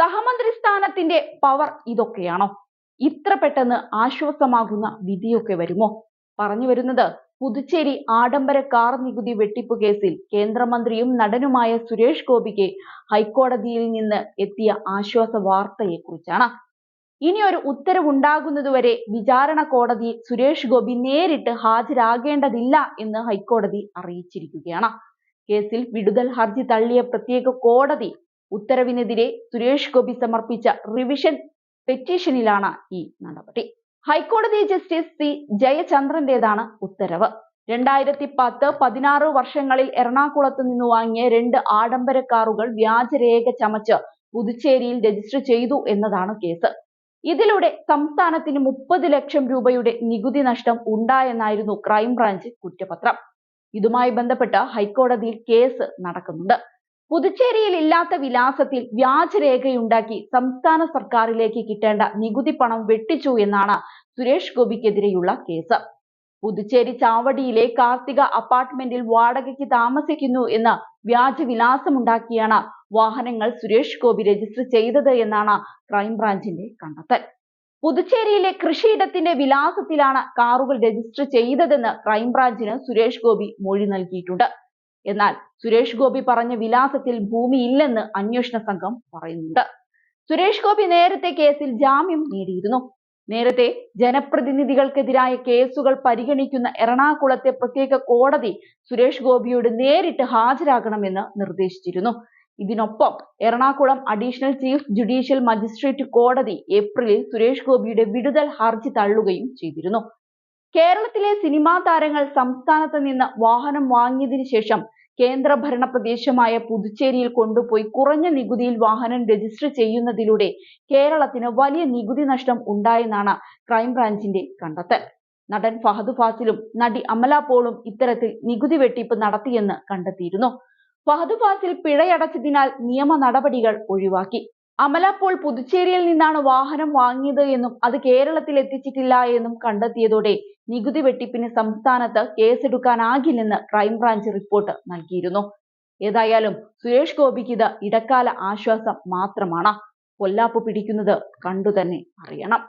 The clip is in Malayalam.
സഹമന്ത്രി സ്ഥാനത്തിന്റെ പവർ ഇതൊക്കെയാണോ? ഇത്ര പെട്ടെന്ന് ആശ്വാസമാകുന്ന വിധിയൊക്കെ വരുമോ? പറഞ്ഞു വരുന്നത്, പുതുച്ചേരി ആഡംബര കാർ നികുതി വെട്ടിപ്പ് കേസിൽ കേന്ദ്രമന്ത്രിയും നടനുമായ സുരേഷ് ഗോപിക്ക് ഹൈക്കോടതിയിൽ നിന്ന് എത്തിയ ആശ്വാസ വാർത്തയെക്കുറിച്ചാണ്. ഇനി ഒരു ഉത്തരവുണ്ടാകുന്നതുവരെ വിചാരണ കോടതിയിൽ സുരേഷ് ഗോപി നേരിട്ട് ഹാജരാകേണ്ടതില്ല എന്ന് ഹൈക്കോടതി അറിയിച്ചിരിക്കുകയാണ്. കേസിൽ വിടുതൽ ഹർജി തള്ളിയ പ്രത്യേക കോടതി ഉത്തരവിനെതിരെ സുരേഷ് ഗോപി സമർപ്പിച്ച റിവിഷൻ പെറ്റീഷനിലാണ് ഈ നടപടി. ഹൈക്കോടതി ജസ്റ്റിസ് സി ജയചന്ദ്രന്റേതാണ് ഉത്തരവ്. 2010-16 വർഷങ്ങളിൽ എറണാകുളത്ത് നിന്ന് വാങ്ങിയ 2 ആഡംബര കാറുകൾ വ്യാജരേഖ ചമച്ച് പുതുച്ചേരിയിൽ രജിസ്റ്റർ ചെയ്തു എന്നതാണ് കേസ്. ഇതിലൂടെ സംസ്ഥാനത്തിന് 30 ലക്ഷം രൂപയുടെ നികുതി നഷ്ടം ഉണ്ടായെന്നായിരുന്നു ക്രൈംബ്രാഞ്ച് കുറ്റപത്രം. ഇതുമായി ബന്ധപ്പെട്ട് ഹൈക്കോടതിയിൽ കേസ് നടക്കുന്നുണ്ട്. പുതുച്ചേരിയിൽ ഇല്ലാത്ത വിലാസത്തിൽ വ്യാജരേഖയുണ്ടാക്കി സംസ്ഥാന സർക്കാരിലേക്ക് കിട്ടേണ്ട നികുതി പണം വെട്ടിച്ചു എന്നാണ് സുരേഷ് ഗോപിക്കെതിരെയുള്ള കേസ്. പുതുച്ചേരി ചാവടിയിലെ കാർത്തിക അപ്പാർട്ട്മെന്റിൽ വാടകയ്ക്ക് താമസിക്കുന്നു എന്ന് വ്യാജവിലാസമുണ്ടാക്കിയാണ് വാഹനങ്ങൾ സുരേഷ് ഗോപി രജിസ്റ്റർ ചെയ്തത് എന്നാണ് ക്രൈംബ്രാഞ്ചിന്റെ കണ്ടെത്തൽ. പുതുച്ചേരിയിലെ കൃഷിയിടത്തിന്റെ വിലാസത്തിലാണ് കാറുകൾ രജിസ്റ്റർ ചെയ്തതെന്ന് ക്രൈംബ്രാഞ്ചിന് സുരേഷ് ഗോപി മൊഴി നൽകിയിട്ടുണ്ട്. എന്നാൽ സുരേഷ് ഗോപി പറഞ്ഞ വിലാസത്തിൽ ഭൂമിയില്ലെന്ന് അന്വേഷണ സംഘം പറയുന്നുണ്ട്. സുരേഷ് ഗോപി നേരത്തെ കേസിൽ ജാമ്യം നേടിയിരുന്നു. നേരത്തെ ജനപ്രതിനിധികൾക്കെതിരായ കേസുകൾ പരിഗണിക്കുന്ന എറണാകുളത്തെ പ്രത്യേക കോടതി സുരേഷ് ഗോപിയോട് നേരിട്ട് ഹാജരാകണമെന്ന് നിർദ്ദേശിച്ചിരുന്നു. ഇതിനൊപ്പം Ernakulam additional chief judicial magistrate കോടതി ഏപ്രിലിൽ സുരേഷ് ഗോപിയുടെ വിടുതൽ ഹർജി തള്ളുകയും ചെയ്തിരുന്നു. കേരളത്തിലെ സിനിമാ താരങ്ങൾ സംസ്ഥാനത്ത് നിന്ന് വാഹനം വാങ്ങിയതിനു ശേഷം കേന്ദ്രഭരണ പ്രദേശമായ പുതുച്ചേരിയിൽ കൊണ്ടുപോയി കുറഞ്ഞ നികുതിയിൽ വാഹനം രജിസ്റ്റർ ചെയ്യുന്നതിലൂടെ കേരളത്തിന് വലിയ നികുതി നഷ്ടം ഉണ്ടായെന്നാണ് ക്രൈംബ്രാഞ്ചിന്റെ കണ്ടെത്തൽ. നടൻ ഫഹദ് ഫാസിലും നടി അമല പോളും ഇത്തരത്തിൽ നികുതി വെട്ടിപ്പ് നടത്തിയെന്ന് കണ്ടെത്തിയിരുന്നു. ഫഹദ് ഫാസിൽ പിഴയടച്ചതിനാൽ നിയമ നടപടികൾ ഒഴിവാക്കി. അമല പോൾ പുതുച്ചേരിയിൽ നിന്നാണ് വാഹനം വാങ്ങിയത് എന്നും അത് കേരളത്തിൽ എത്തിച്ചിട്ടില്ല എന്നും കണ്ടെത്തിയതോടെ നികുതി വെട്ടിപ്പിന് സംസ്ഥാനത്ത് കേസെടുക്കാനാകില്ലെന്ന് ക്രൈംബ്രാഞ്ച് റിപ്പോർട്ട് നൽകിയിരുന്നു. ഏതായാലും സുരേഷ് ഗോപിക്ക് ഇത് ഇടക്കാല ആശ്വാസം മാത്രമാണ്. പൊല്ലാപ്പ് പിടിക്കുന്നത് കണ്ടുതന്നെ അറിയണം.